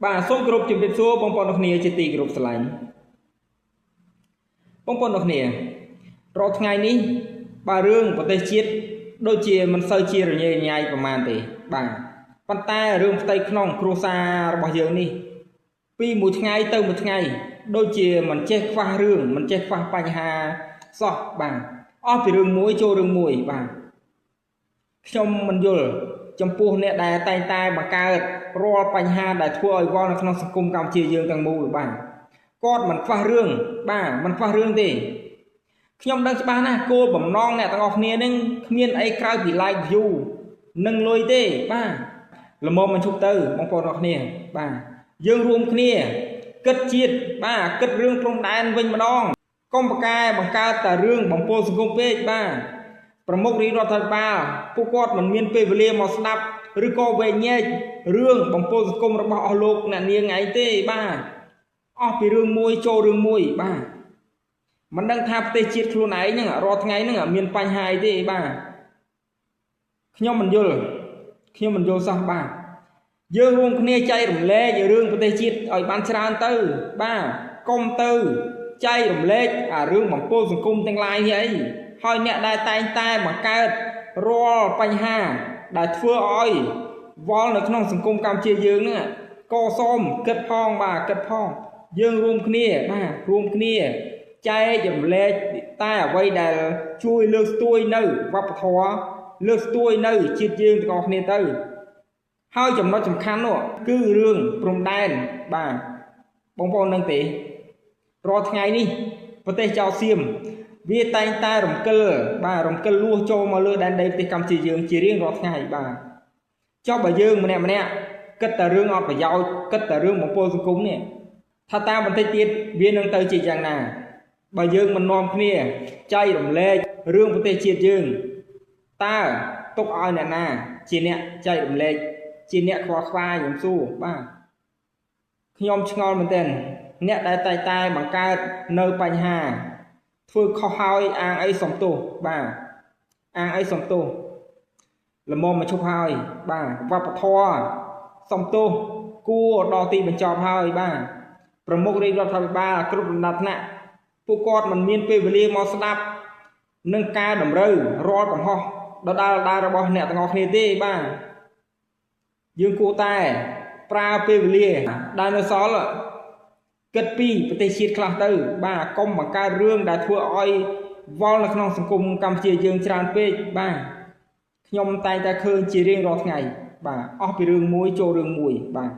បាទសូមគោរពជំរាបសួរបងប្អូនគ្នាជាទីគោរពស្រឡាញ់បងប្អូនគ្នារាល់ថ្ងៃនេះបាទរឿងប្រទេសជាតិដូចជាមិនសូវជារញ៉េរញ៉ៃប្រហែលទេបាទប៉ុន្តែរឿងផ្ទៃក្នុងគ្រួសាររបស់យើងនេះពីមួយថ្ងៃទៅមួយថ្ងៃដូចជាមិនចេះខ្វះរឿងមិនចេះខ្វះបញ្ហាសោះបាទអស់ពីរឿងមួយចូលរឿងមួយបាទខ្ញុំមិនយល់ចំពោះអ្នកដែលតែងតែបង្កើតរាល់បញ្ហាដែលធ្វើឲ្យវល់នៅក្នុងសង្គមកម្ពុជាយើងទាំងមូលបាទគាត់មិនខ្វះរឿងបាទមិនខ្វះរឿងទេខ្ញុំដឹងច្បាស់ណាស់គោលបំណងអ្នកទាំងអស់គ្នានឹងគ្មានអីក្រៅពី like view និងលុយទេបាទល្មមមិនជប់ទៅបងប្អូនទាំងអស់គ្នាបាទយើងរួមគ្នាគិតជាតិបាទគិតរឿងព្រំដែនវិញម្ដងកុំប្រកែបង្កើតតែរឿងបំពុលសង្គមពេកបាទប្រមុខរាជរដ្ឋាភិបាលពួកគាត់មិនមានពេលវេលាមកស្ដាប់ឬក៏វែងញែករឿងបំពុលសង្គមរបស់អស់លោកអ្នកនាងឯងទេបាទអស់ពីរឿងមួយចូលរឿងមួយបាទមិនដឹងថាប្រទេសជាតិខ្លួនឯងហ្នឹងរាល់ថ្ងៃហ្នឹងមានបញ្ហាអីទេបាទខ្ញុំមិនយល់សោះបាទយើងរួមគ្នាចែករំលែករឿងប្រទេសជាតិឲ្យបានច្រើនទៅបាទកុំទៅចែករំលែកអារឿងបំពុលសង្គមទាំងឡាយនេះអីហើយអ្នកដែលតែងតែបង្កើតរាល់បញ្ហាដែលធ្វើឲ្យវល់នៅក្នុងសង្គមកម្ពុជាយើងហ្នឹងក៏សូមគិតផងបាទគិតផងយើងរួមគ្នាបាទរួមគ្នាចែករំលែកតែអ្វីដែលជួយលើកស្ទួយនៅវប្បធម៌លើកស្ទួយនៅជាតិយើងទាំងអស់គ្នាទៅហើយចំណុចសំខាន់នោះគឺរឿងព្រំដែនបាទបងប្អូននឹងទេរាល់ថ្ងៃនេះប្រទេសចៅសៀមវាតែងតែរំកិលលួសចូលមកលើដែនដីប្រទេសកម្ពុជាយើងជារៀងរាល់ថ្ងៃបាទចុះបើយើងម្នាក់គិតតែរឿងអត់ប្រយោជន៍គិតតែរឿងបំពុលសង្គមនេះថាតាមបន្តិចទៀតវានឹងទៅជាយ៉ាងណាបើយើងមិននាំគ្នាចែករំលែករឿងប្រទេសជាតិយើងតើទុកឲ្យអ្នកណាជាអ្នកចែករំលែកជាអ្នកខ្វល់ខ្វាយខ្ញុំសួរបាទខ្ញុំឆ្ងល់មែនទែនអ្នកដែលតែបង្កើតនៅបញ្ហាធ្វើខុសហើយអាងអីសំទោសបាទអាងអីសំទោសល្មមមកឈប់ហើយបាទវប្បធម៌សំទោសគួរដល់ទីបញ្ចប់ហើយបាទប្រមុខរាជរដ្ឋាភិបាលគ្រប់លំដាប់ថ្នាក់ពួកគាត់មិនមានពេលវេលាមកស្ដាប់នឹងការតម្រូវរាល់កំហុសដដែលរបស់អ្នកទាំងអស់គ្នាទេបាទយើងគួរតែប្រើពេលវេលាដែលនៅសល់គិតពីប្រទេសជាតិខ្លះទៅបាទកុំបង្កើតរឿងដែលធ្វើឲ្យវល់នៅក្នុងសង្គមកម្ពុជាយើងច្រើនពេកបាទខ្ញុំតែងតែឃើញជារៀងរាល់ថ្ងៃបាទអស់ពីរឿងមួយចូលរឿងមួយបាទ